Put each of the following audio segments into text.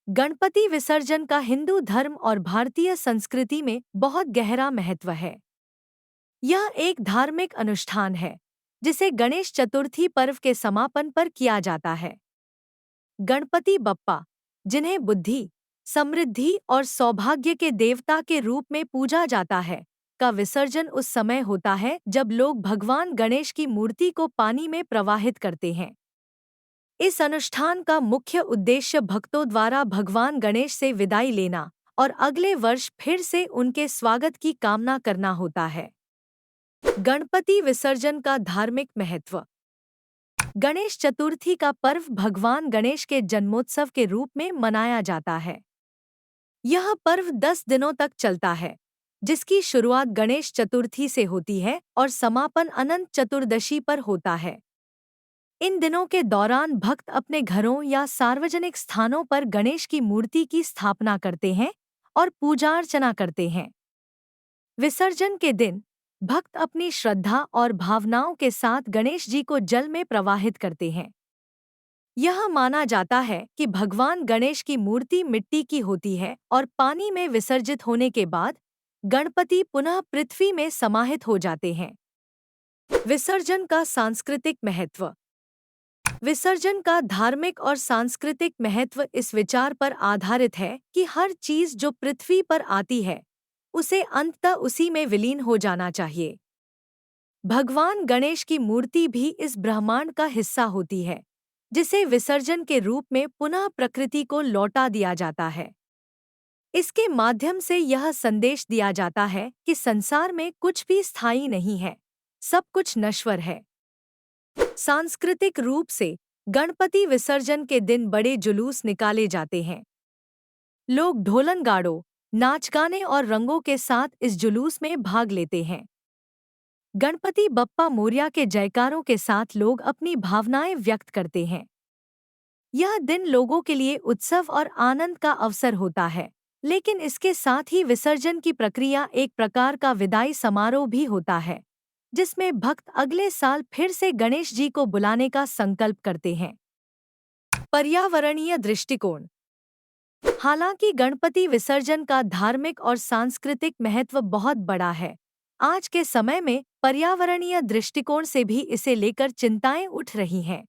गणपति विसर्जन का हिंदू धर्म और भारतीय संस्कृति में बहुत गहरा महत्व है। यह एक धार्मिक अनुष्ठान है जिसे गणेश चतुर्थी पर्व के समापन पर किया जाता है। गणपति बप्पा, जिन्हें बुद्धि, समृद्धि और सौभाग्य के देवता के रूप में पूजा जाता है, का विसर्जन उस समय होता है जब लोग भगवान गणेश की मूर्ति को पानी में प्रवाहित करते हैं। इस अनुष्ठान का मुख्य उद्देश्य भक्तों द्वारा भगवान गणेश से विदाई लेना और अगले वर्ष फिर से उनके स्वागत की कामना करना होता है। गणपति विसर्जन का धार्मिक महत्व। गणेश चतुर्थी का पर्व भगवान गणेश के जन्मोत्सव के रूप में मनाया जाता है। यह पर्व 10 दिनों तक चलता है, जिसकी शुरुआत गणेश चतुर्थी से होती है और समापन अनंत चतुर्दशी पर होता है। इन दिनों के दौरान भक्त अपने घरों या सार्वजनिक स्थानों पर गणेश की मूर्ति की स्थापना करते हैं और पूजा अर्चना करते हैं। विसर्जन के दिन भक्त अपनी श्रद्धा और भावनाओं के साथ गणेश जी को जल में प्रवाहित करते हैं। यह माना जाता है कि भगवान गणेश की मूर्ति मिट्टी की होती है और पानी में विसर्जित होने के बाद गणपति पुनः पृथ्वी में समाहित हो जाते हैं। विसर्जन का सांस्कृतिक महत्व। विसर्जन का धार्मिक और सांस्कृतिक महत्व इस विचार पर आधारित है कि हर चीज जो पृथ्वी पर आती है उसे अंततः उसी में विलीन हो जाना चाहिए। भगवान गणेश की मूर्ति भी इस ब्रह्मांड का हिस्सा होती है, जिसे विसर्जन के रूप में पुनः प्रकृति को लौटा दिया जाता है। इसके माध्यम से यह संदेश दिया जाता है कि संसार में कुछ भी स्थायी नहीं है, सब कुछ नश्वर है। सांस्कृतिक रूप से गणपति विसर्जन के दिन बड़े जुलूस निकाले जाते हैं। लोग ढोलन गाड़ों, नाच गाने और रंगों के साथ इस जुलूस में भाग लेते हैं। गणपति बप्पा मोरया के जयकारों के साथ लोग अपनी भावनाएं व्यक्त करते हैं। यह दिन लोगों के लिए उत्सव और आनंद का अवसर होता है, लेकिन इसके साथ ही विसर्जन की प्रक्रिया एक प्रकार का विदाई समारोह भी होता है, जिसमें भक्त अगले साल फिर से गणेश जी को बुलाने का संकल्प करते हैं। पर्यावरणीय दृष्टिकोण। हालांकि गणपति विसर्जन का धार्मिक और सांस्कृतिक महत्व बहुत बड़ा है, आज के समय में पर्यावरणीय दृष्टिकोण से भी इसे लेकर चिंताएं उठ रही हैं।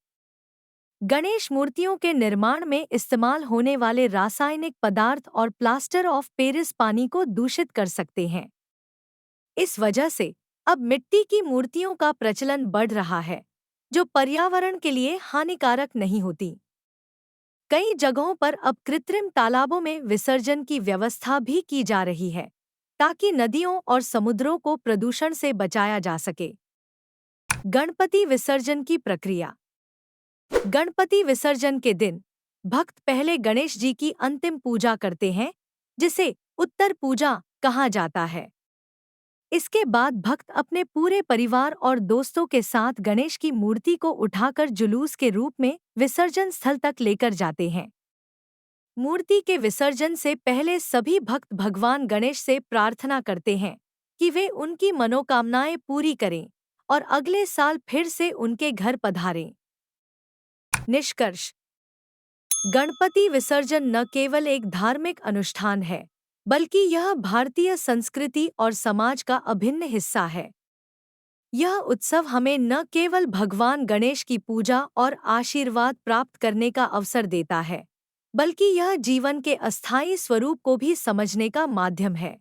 गणेश मूर्तियों के निर्माण में इस्तेमाल होने वाले रासायनिक पदार्थ और प्लास्टर ऑफ पेरिस पानी को दूषित कर सकते हैं। इस वजह से अब मिट्टी की मूर्तियों का प्रचलन बढ़ रहा है, जो पर्यावरण के लिए हानिकारक नहीं होती। कई जगहों पर अब कृत्रिम तालाबों में विसर्जन की व्यवस्था भी की जा रही है, ताकि नदियों और समुद्रों को प्रदूषण से बचाया जा सके। गणपति विसर्जन की प्रक्रिया। गणपति विसर्जन के दिन भक्त पहले गणेश जी की अंतिम पूजा करते हैं, जिसे उत्तर पूजा कहा जाता है। इसके बाद भक्त अपने पूरे परिवार और दोस्तों के साथ गणेश की मूर्ति को उठाकर जुलूस के रूप में विसर्जन स्थल तक लेकर जाते हैं। मूर्ति के विसर्जन से पहले सभी भक्त भगवान गणेश से प्रार्थना करते हैं कि वे उनकी मनोकामनाएं पूरी करें और अगले साल फिर से उनके घर पधारें। निष्कर्ष। गणपति विसर्जन न केवल एक धार्मिक अनुष्ठान है, बल्कि यह भारतीय संस्कृति और समाज का अभिन्न हिस्सा है। यह उत्सव हमें न केवल भगवान गणेश की पूजा और आशीर्वाद प्राप्त करने का अवसर देता है, बल्कि यह जीवन के अस्थायी स्वरूप को भी समझने का माध्यम है।